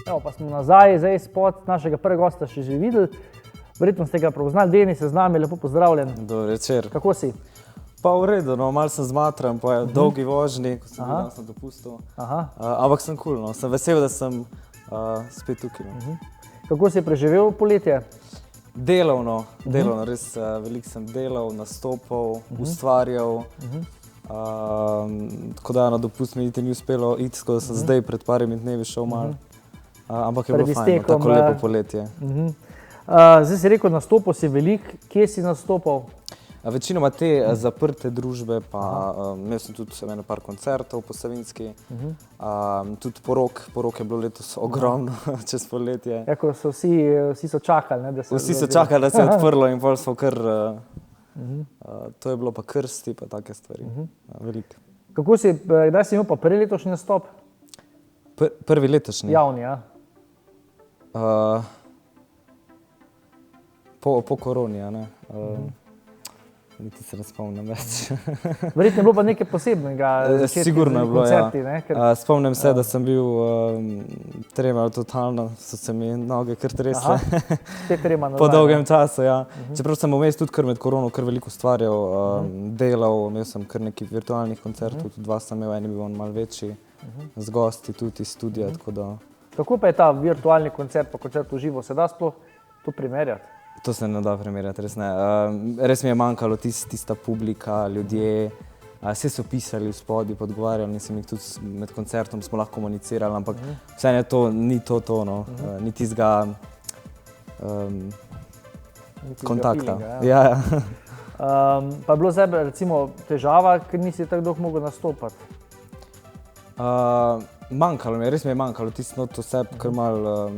Evo, pa smo nazaj, zdaj spod našega prvega gosta še že videli. Verjetno ste ga prepoznali, Denis je z nami, lepo pozdravljen. Dober večer. Kako si? Pa v redu, no, malo sem zmatran, pa je dolgi vožnji, ko sem bil danes na dopustu. Ampak sem cool, no, sem vesel, da sem spet tukaj. Kako si preživel poletje? Delovno, res veliko sem delal, nastopal, ustvarjal. Tako da na dopust mi niti ni uspelo iti, tako da sem zdaj pred parimi dnevi šel malo. Ampak je bilo fajn, tako lepo poletje. Zdaj si rekel, nastopal si veliko, kje si nastopal? Večinoma te zaprte družbe, pa imel sem tudi par koncertov po Savinjski, tudi porok je bilo letos ogromno čez poletje. Jako so vsi so čakali, ne? Vsi so čakali, da se je odprlo in potem smo kar, to je bilo pa krsti, pa take stvari, veliko. Kako si, kdaj si imel pa prvi letošnji nastop? Prvi letošnji? Javni, ja. Po koroni, ja ne. Niti se ne spomnim več. Verjetno je bilo pa nekaj posebnega sigurno je bilo, koncerti, ja. ne? Spomnim se, da sem bil tremel totalno, so se mi noge kar tresle. Spet trema nazaj. Po dolgem času, ja. Čeprav sem vmes tudi kar med korono kar veliko ustvarjal, delal, imel sem kar nekaj virtualnih koncertov, tudi dva sem imel, en je bil malo večji, z gosti tudi iz studija, tako da. Kako pa je ta virtualni koncert pa koncert v živo, se da sploh to primerjati? To se ne da primerjati, res ne. Res mi je manjkalo tista publika, ljudje, vse so pisali v spodju, podgovarjali, nisem jih tudi med koncertom smo lahko komunicirali, ampak vseeno to ni to, no, ni tistega kontakta. Ja. Pa je bilo zdaj recimo težava, ker nisi tako dolgo mogel nastopati? Manjkalo mi je, res mi je manjkalo tisto vse, kar malo,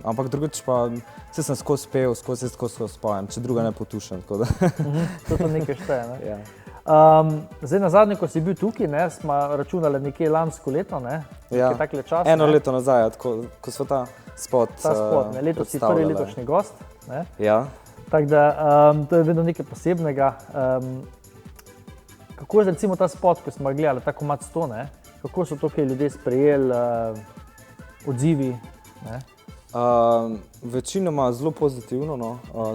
ampak drugič pa vse sem skozi pel, skozi spojem, če druga ne potušem, tako da. To nekaj šteje, ne? Ja. Zdaj nazadnje, ko si bil tukaj, ne, smo računali nekje lansko leto, ne? Ja, takle čas, eno leto nazaj, ko smo ta spot ne, letos si prvi letošnji gost, ne? Ja. Tako da, to je vedno nekaj posebnega. Kako je recimo ta spot, ko smo gledali, ta komad 100, ne? Kako so to kaj ljudje sprejeli, odzivi, ne? Večinoma zelo pozitivno, no.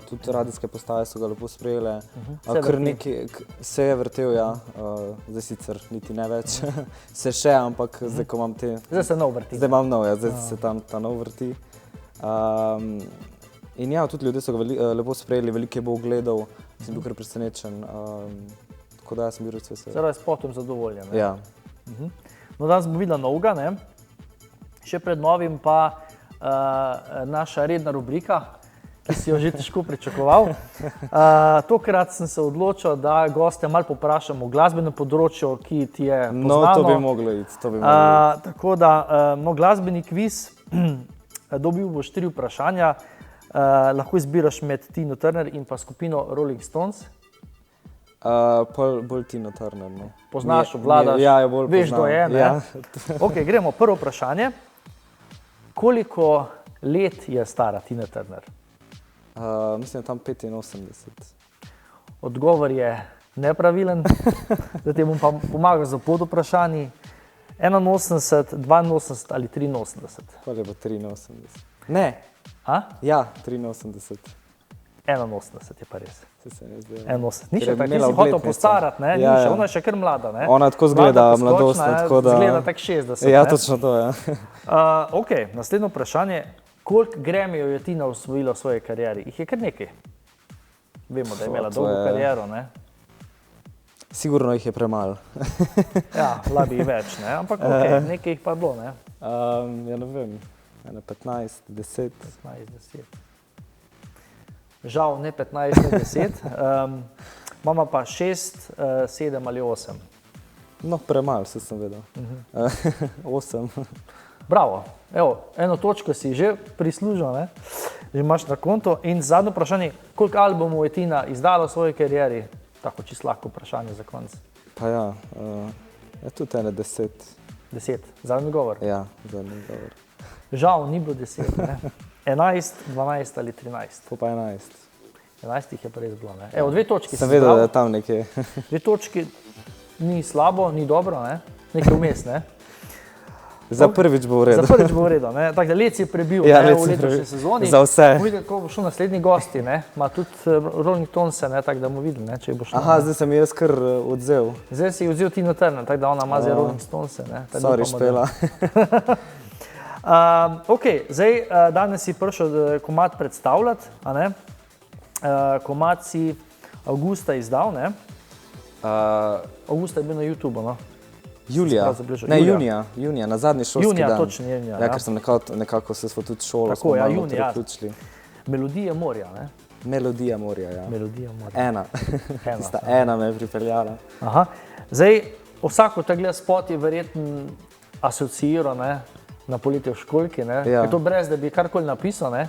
Tudi radijske postaje so ga lepo sprejele. Kar nekaj se je vrtel, ja, zdaj sicer niti ne več, se še, ampak zdaj, ko imam te. Zdaj se nov vrti. Zdaj imam nov, ja, zdaj se tam ta nov vrti. In ja, tudi ljudje so ga lepo sprejeli, veliko je bo ogledov, sem bil kar presenečen, tako da sem bil res vesel. Zdaj je spotom zadovoljen, ne? Ja. No, danes bomo videli novega, ne? Še pred novim pa naša redna rubrika, ki si jo že težko pričakoval. Tokrat sem se odločil, da goste malo poprašam o glasbenem področju, ki ti je poznano. No, to bi moglo iti, Tako da, glasbeni kviz, dobil boš 3 vprašanja, lahko izbiraš med Tino Turner in pa skupino Rolling Stones. Bolj Tino Turner, no. Poznaš, obvladaš, ja, bolj veš, kdo je, ne? Ja. Ok, gremo, prvo vprašanje. Koliko let je stara Tina Turner? Mislim, tam 85. Odgovor je nepravilen, da ti bom pa pomagal za pod vprašanji. 81, 82 ali 83? Pa je pa 83. Ne. Ja, 83. 81 je pa res. Se ne zdaj. 81. Ni še tako, nisi hotel postarati, ne? Ja, ja. Ona je še kar mlada, ne? Ona tako zgleda mladostna, tako da. Zgleda tako 60, ja, ne? točno to, ja. Ok, naslednje vprašanje. Koliko Grammyjev je Tina osvojila v svoji karieri? Jih je kar nekaj. Vemo, da je imela dolgo kariero, ne? Sigurno jih je premalo. Ja, lahko bi več, ne? Ampak ok, nekaj jih pa je bilo, ne? Ja, ne vem, 15, 10. 15, 10. Žal ne 15, ne 10. Imamo pa 6, 7 ali 8. No, premalo, vse sem vedel. 8. Bravo. Evo, eno točko si že prislužil, ne? Že imaš na konto. In zadnje vprašanje, koliko albumov je Tina izdala v svoji karieri? Tako čisto lahko vprašanje za konec. Pa ja, je tudi ene 10. 10. Zadnji govor? Ja, zadnji govor. Žal ni bilo 10, ne? 11, 12 ali 13. To pa 11. 11 jih je pa res bilo, ne? Evo, 2 točki si sem vedel, da je tam nekje. 2 točki ni slabo, ni dobro, ne? Nekaj vmes, ne? Za prvič bo v redu. Za prvič bo v redu. Tako da Lec je prebil Ja, ne, Lec v je letošnji prebil. sezoni. Za vse. Bomo videli, kako bo šel naslednji gosti. Ne. Ma tudi Rolling Stones, tako da bomo videli, ne, če bo šlo. Aha, zdaj sem jaz kar odzel. Zdaj si vzel Tina Turner, tako da ona ima zdaj Rolling Stones. Sorry, Špela. Ok, zdaj danes si prišel komad predstavljati, a ne? Komad si avgusta izdal, ne? Avgusta je bil na YouTubu, no? Julija, ne junija, na zadnji šolski dan. Junija, točno junija. Ja, ker sem nekako se smo tudi šolo, tako, ja, smo malo junija. priključili. Melodija morja, ne? Melodija morja, ja. Melodija morja. Ena. Tista ena me je pripeljala. Aha. Zdaj, vsako ta gleda spot je verjetno asociiral, ne? Na Poletje v školjki, ne? Ja. Je to brez, da bi karkoli napisal, ne?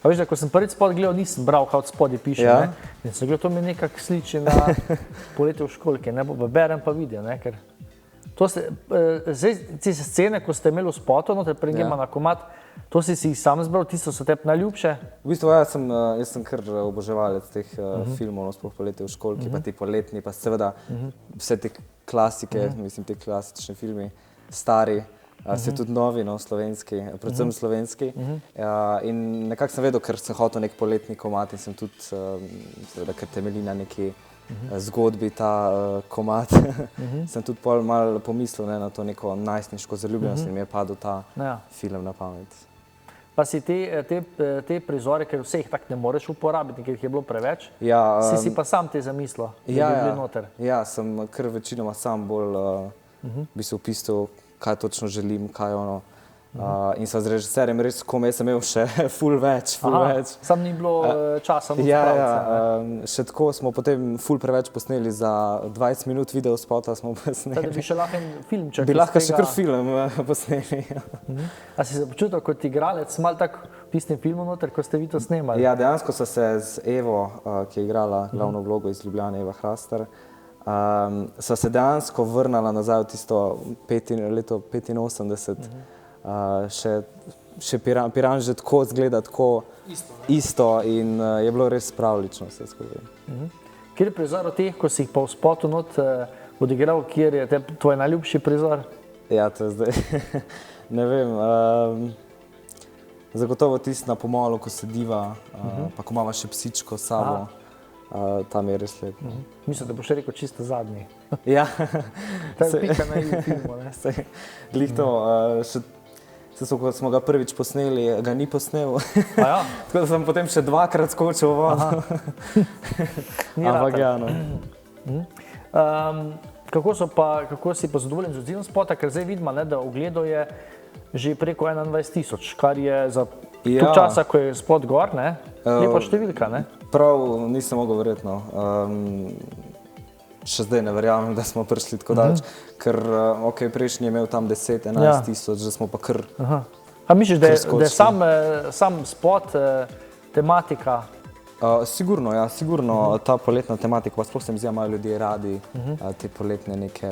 A veš, da ko sem prvič spot gledal, nisem bral, kaj od spodaj piše, Ja. ne? In sem gledal, to mi nekako sliči na Poletje v školjki, ne? Berem pa vidim, ne? Ker to ste, zdaj, te scene, ko ste imeli v spotu, no, te pregema na komad, to si jih sam zbral, tisto so tebi najljubše? V bistvu, jaz sem kar oboževalec teh filmov, no, sploh Poletje v školjki, pa ti poletni, pa seveda vse te klasike, mislim, te klasične filmi, stari, se tudi novi, no, slovenski, predvsem slovenski. In nekako sem vedel, ker sem hotel nek poletni komad in sem tudi, seveda, ker temelji na neki zgodbi ta komad, sem tudi pol malo pomislil, ne, na to neko najstniško zaljubljenost in mi je padel ta film na pamet. Pa si te prizore, ker vseh tako ne moreš uporabiti, ker jih je bilo preveč, si pa sam te zamislil, da bi bili noter. Ja, sem kar večinoma sam bolj bi se opisal, kaj točno želim, kaj ono. In sva z režiserjem res komaj sem imel še ful več. Sam ni bilo časa na spravce. Še tako smo potem ful preveč posneli, za 20 minut video spota smo posneli. Da bi še lahko en filmček. Bi lahko še kar film posneli. A si se počutil kot igralec, malo tako v tistem filmu noter, ko ste vi to snemali? Ja, dejansko so se z Evo, ki je igrala glavno vlogo iz Ljubljane, Eva Hrastar, so se dejansko vrnala nazaj v tisto leto 85. Še Piran že tako zgleda, tako isto in je bilo res pravlično vse skupaj. Kjer je prizor od teh, ko si jih pa v spotu not odigral, kjer je tvoj najljubši prizor? Ja, to je zdaj, ne vem, zagotovo tisti na pomolu, ko sediva, pa ko imava še psičko s sabo, tam je res lep. Mislim, da boš rekel čisto zadnji. Ja. To je pika na i filmu, ne? Glih to, ko smo ga prvič posneli, ga ni posnel. Tako da sem potem še dvakrat skočil v vodo. Ampak ja, no. Kako si pa zadovoljen z odzivom spota, ker zdaj vidimo, da ogledov je že preko 21,000, kar je za toliko časa, ko je spot gor, ne? Lepa številka, ne? Prav nisem mogel verjetno. Še zdaj ne verjamem, da smo prišli tako daleč, ker prejšnji je imel tam 10-11 tisoč, že smo pa kar... A misliš, da je sam spot tematika? Sigurno, ja, sigurno ta poletna tematika, pa sploh se mi zdi, da imajo ljudje radi te poletne neke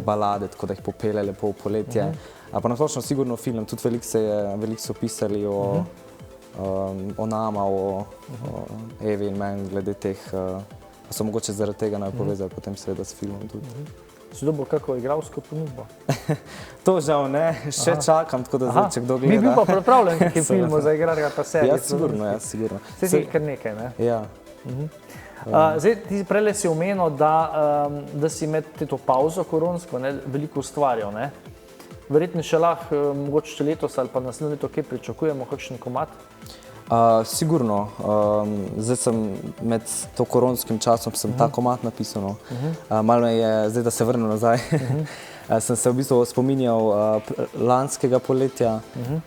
balade, tako da jih popelje lepo v poletje. Pa nasplošno sigurno film, tudi veliko so pisali o nama, o Evi in meni glede teh, pa so mogoče zaradi tega naj povezali potem seveda s filmom tudi. Si dobil kako igralsko ponudbo? To žal ne, še čakam, tako da zdaj, če kdo gleda. Mi bi pa pripravljen kakšen film za igrarja pa serije. Ja, sigurno, ja, sigurno. Vse si kar nekaj, ne? Ja. Zdaj, ti prele si omenil, da si med to pauzo koronsko veliko ustvarjal, ne? Verjetno še lahko, mogoče še letos ali pa naslednje leto, kaj pričakujemo, kakšen komad? Sigurno. Zdaj sem med to koronskim časom ta komad napisal. Malo me je, zdaj da se vrnem nazaj, sem se v bistvu spominjal lanskega poletja,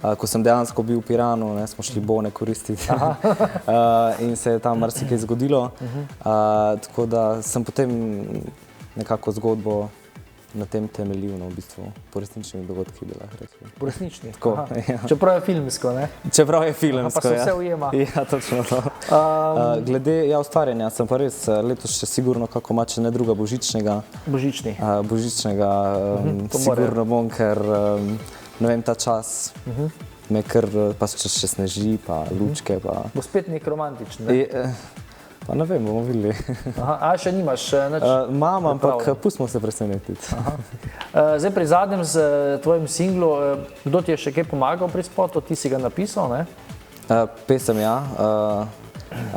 ko sem dejansko bil v Piranu, smo šli bone koristiti in se je tam marsikaj zgodilo. Tako da sem potem nekako zgodbo na tem temeljil, v bistvu, po resničnih dogodkih bi lahko rekli. Po resničnih? Tako, ja. Čeprav je filmsko, ne? Čeprav je filmsko, pa se vse ujema. Ja, točno to. Glede ustvarjanja sem pa res letos še sigurno kako mače ne druga božičnega. Božični. Božičnega, sigurno bom, ker ne vem, ta čas me kar, pa še sneži, pa lučke, pa... Bo spet nek romantičen, ne? Pa ne vem, bomo videli. Aha, a še nimaš nič? Imam, ampak pripravljeno? pustimo se presenetiti. Zdaj pri zadnjem z tvojim singlu, kdo ti je še kaj pomagal pri spotu? Ti si ga napisal, ne? Pesem ja,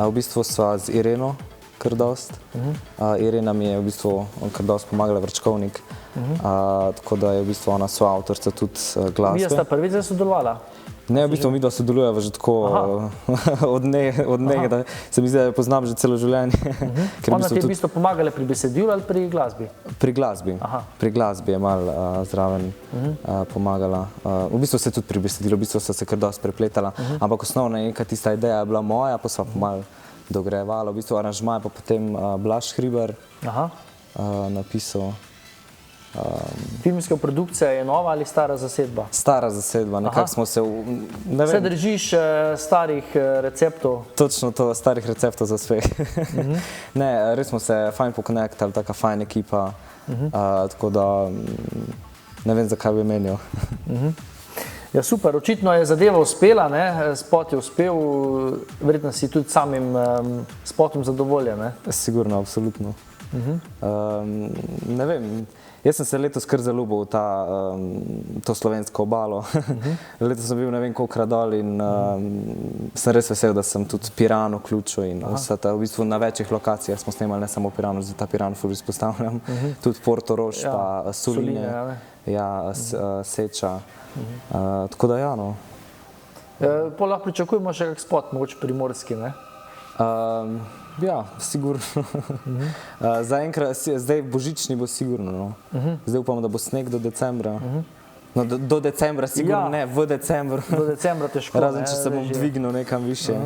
v bistvu sva z Ireno kar dost. Irena mi je v bistvu kar dost pomagala, Vrčkovnik, tako da je v bistvu ona soavtorica tudi glasbe. Vi sta prvič zdaj sodelovala? Ne, v bistvu midva sodelujeva že tako od nekdaj, se mi zdi, da jo poznam že celo življenje. Ona ti je v bistvu pomagala pri besedilu ali pri glasbi? Pri glasbi je malo zraven pomagala. V bistvu se tudi pri besedilu, v bistvu sta se kar dosti prepletala, ampak osnovna neka tista ideja je bila moja, pa sva pa malo dogrejevala. V bistvu aranžma je pa potem Blaž Hribar napisal. Filmska produkcija je nova ali stara zasedba? Stara zasedba, nekako smo se, ne Se vem, držiš starih receptov? točno to, starih receptov za uspeh. Ne, res smo se fajn pokonektali, taka fajn ekipa, tako da ne vem, zakaj bi menil. Ja, super, očitno je zadeva uspela, ne? Spot je uspel, verjetno si tudi samim spotom zadovoljen, ne? Sigurno, absolutno. Ne vem, jaz sem se letos kar zaljubil v to slovensko obalo. Letos sem bil ne vem kolikokrat dol in sem res vesel, da sem tudi Piran vključil in vse ta, v bistvu na večjih lokacijah smo snemali, ne samo Piranu, zdaj ta Piran ful izpostavljam, tudi Portorož pa Solinje, ja, Seča, tako da ja, no. Pol lahko pričakujemo še kak spot, mogoče primorski, ne? Ja, sigurno. Zaenkrat, zdaj božični bo sigurno, no. Zdaj upam, da bo sneg do decembra. No, do decembra sigurno ne, v decembru. Do decembra težko, ne? Razen, če se bom dvignil nekam više.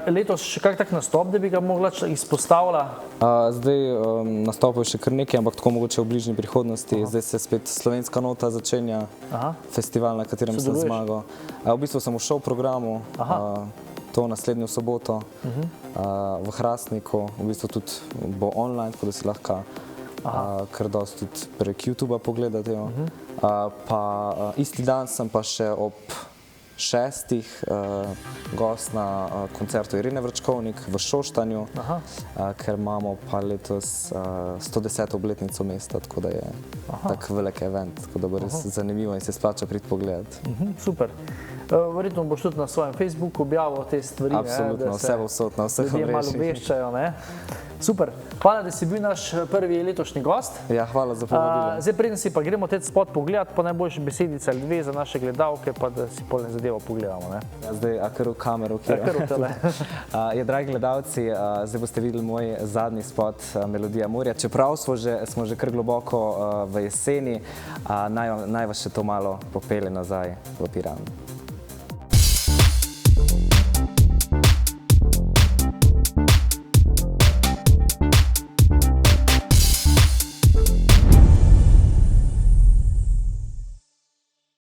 Letos še kak tak nastop, da bi ga mogla izpostavila? Zdaj nastopov je še kar nekaj, ampak tako mogoče v bližnji prihodnosti. Zdaj se spet Slovenska nota začenja, festival, na katerem sem zmagal. V bistvu sem v show programu, to naslednjo soboto v Hrastniku, v bistvu tudi bo online, tako da si lahko kar dosti tudi prek YouTubea pogledati. Pa isti dan sem pa še ob 6. gost na koncertu Irene Vrčkovnik v Šoštanju, ker imamo pa letos 110. obletnico mesta, tako da je tak velik event, tako da bo res zanimivo in se splača priti pogledati. Super. Verjetno boš tudi na svojem Facebooku objavil te stvari, Absolutno, vse bo vsot na vseh ljudje malo obveščajo, ne? Super. Hvala, da si bil naš prvi letošnji gost. Ja, hvala za povabilo. Zdaj, preden si pa gremo te spot pogledati, pa najboljše besedice ali dve za naše gledalke, pa da si polne zadevo pogledamo, ne? Ja, zdaj, a kar v kamero, kjer? Kar v tele. Ja, dragi gledalci, zdaj boste videli moj zadnji spot Melodija morja. Čeprav smo že kar globoko v jeseni, naj vas še to malo popelje nazaj v Piran.